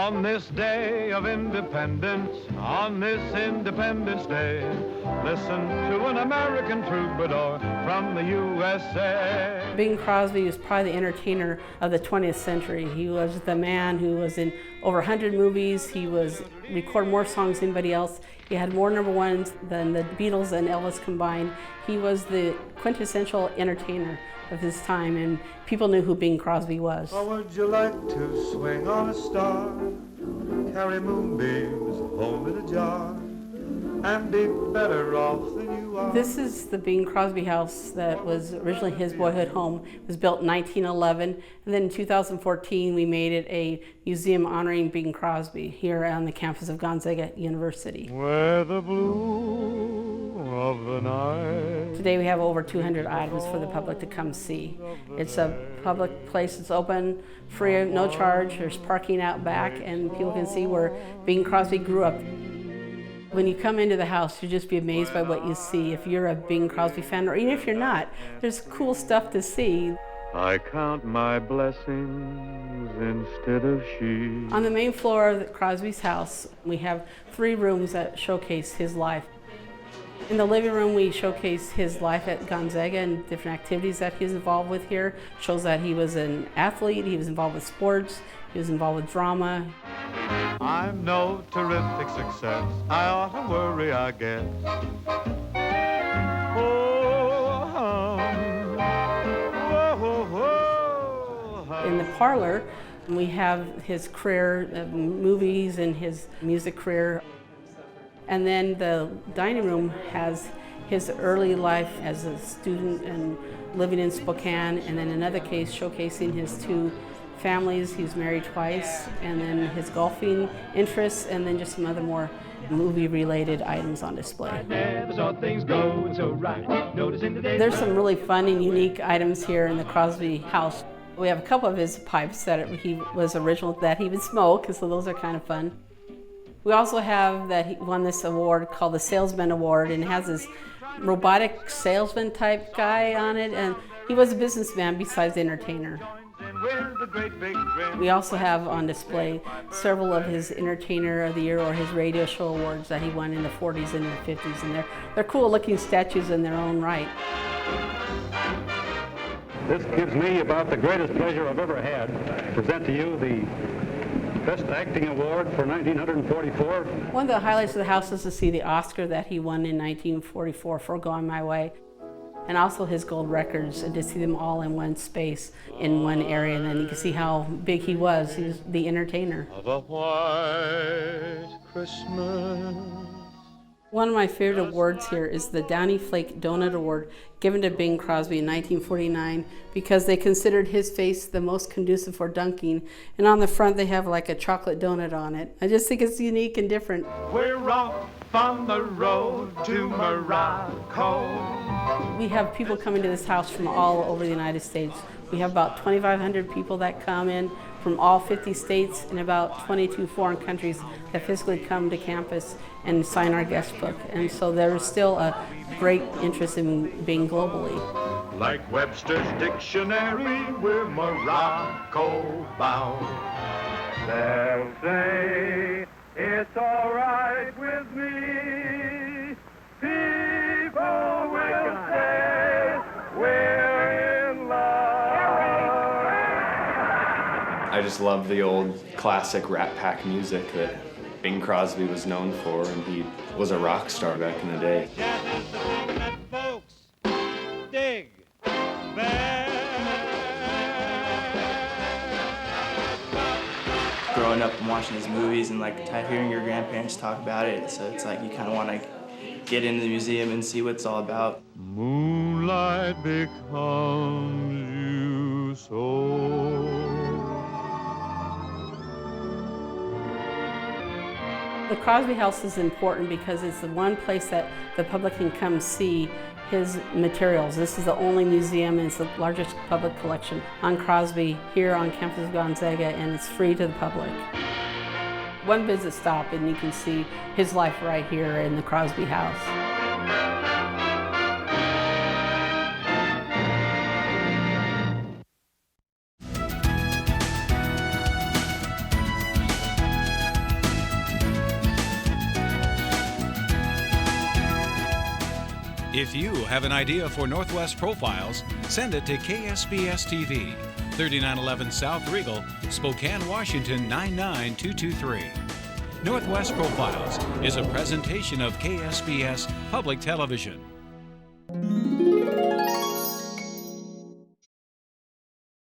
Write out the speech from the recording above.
On this day of independence, on this Independence Day, listen to an American troubadour from the USA. Bing Crosby was probably the entertainer of the 20th century. He was the man who was in over 100 movies. He recorded more songs than anybody else. He had more number ones than the Beatles and Elvis combined. He was the quintessential entertainer of his time, and people knew who Bing Crosby was. Or would you like to swing on a star, carry moonbeams home in a jar, and be better off than you are? This is the Bing Crosby house that was originally his boyhood home. It was built in 1911, and then in 2014 we made it a museum honoring Bing Crosby here on the campus of Gonzaga University. Where the blue of the night. Today we have over 200 items for the public to come see. It's a public place. It's open, free, no charge. There's parking out back, and people can see where Bing Crosby grew up. When you come into the house, you'll just be amazed by what you see. If you're a Bing Crosby fan, or even if you're not, there's cool stuff to see. I count my blessings instead of sheep. On the main floor of Crosby's house, we have 3 rooms that showcase his life. In the living room, we showcase his life at Gonzaga and different activities that he was involved with here. Shows that he was an athlete, he was involved with sports, he was involved with drama. I'm no terrific success. I ought to worry, I guess. In the parlor, we have his career, movies and his music career. And then the dining room has his early life as a student and living in Spokane, and then another case showcasing his 2 families. He was married twice, and then his golfing interests, and then just some other more movie-related items on display. There's some really fun and unique items here in the Crosby house. We have a couple of his pipes that he was original that he would smoke, so those are kind of fun. We also have that he won this award called the Salesman Award, and it has this robotic salesman type guy on it, and he was a businessman besides the entertainer. We also have on display several of his Entertainer of the Year or his radio show awards that he won in the 40s and the 50s, and they're cool looking statues in their own right. This gives me about the greatest pleasure I've ever had to present to you the Best Acting Award for 1944. One of the highlights of the house is to see the Oscar that he won in 1944 for Going My Way, and also his gold records, and to see them all in one space, in one area, and then you can see how big he was. He was the entertainer. Of a white Christmas. One of my favorite awards here is the Downy Flake Donut Award, given to Bing Crosby in 1949 because they considered his face the most conducive for dunking. And on the front they have like a chocolate donut on it. I just think it's unique and different. We're off on the road to Morocco. We have people coming to this house from all over the United States. We have about 2,500 people that come in from all 50 states and about 22 foreign countries that physically come to campus and sign our guest book. And so there's still a great interest in being globally. Like Webster's dictionary, we're Morocco bound. They'll say it's all right with me. People will say we're in love. I just love the old classic Rat Pack music that Bing Crosby was known for, and he was a rock star back in the day. Growing up and watching his movies and like hearing your grandparents talk about it, so it's like you kind of want to get into the museum and see what it's all about. Moonlight becomes you so. The Crosby House is important because it's the one place that the public can come see his materials. This is the only museum, and it's the largest public collection on Crosby here on campus of Gonzaga, and it's free to the public. One visit stop and you can see his life right here in the Crosby House. If you have an idea for Northwest Profiles, send it to KSPS TV, 3911 South Regal, Spokane, Washington 99223. Northwest Profiles is a presentation of KSPS Public Television.